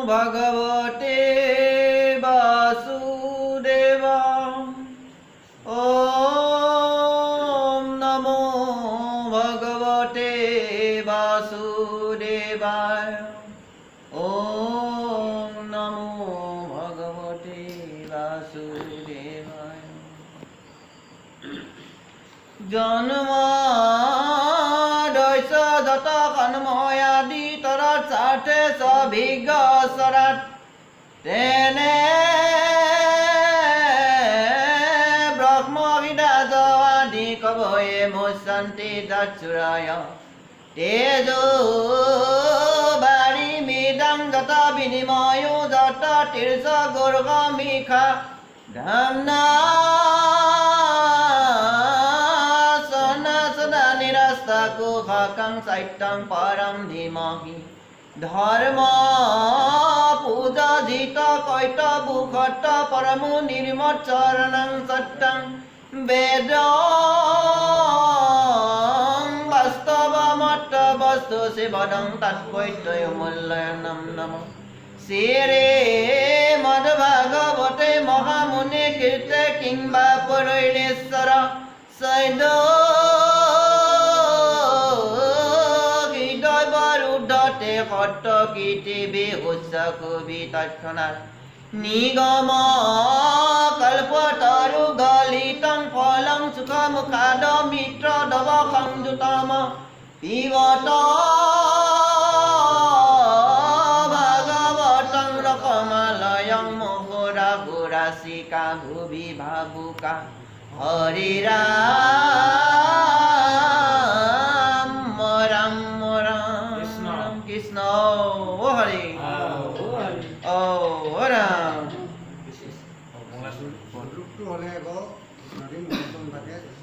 भगवते वासुदेवाय ॐ नमो भगवते वासुदेवाय ॐ नमो भगवते वासुदेवाय जन्मादयस जत कर्मयादि तरात साठे सभिज्ञ सरात तेने ब्रह्मविदाजवादि कवये मुसन्ति दक्षुराय तेजो बारी मिदं जत विनिमयो जत तीर्ष गोर्गमिखा धम्ना कुहकं सैत्यं परं धीमहि धर्म पूजा जित कैत बुखट परमु निर्मच्चरणं सत्यं वेद वास्तवमट्ट वस्तु शिवदं तत्त्वैतमूल्यनं नमः श्री मद्भागवते महामुने कीर्ते किंबा पुरैलेश्वर सैद কট্ট কীর্তি উৎসকবি তৎক্ষণাৎ নিগম কল্পতরু গলিতং ফলং সুখমুখাদ মিত্র দব সংযুতম পিবত ভাগবতং রকমালয়ং Mohra পুরাশিকা ভুবি ভাবুকা Hari Ram Ram Krishna, oh Hari, oh Ram.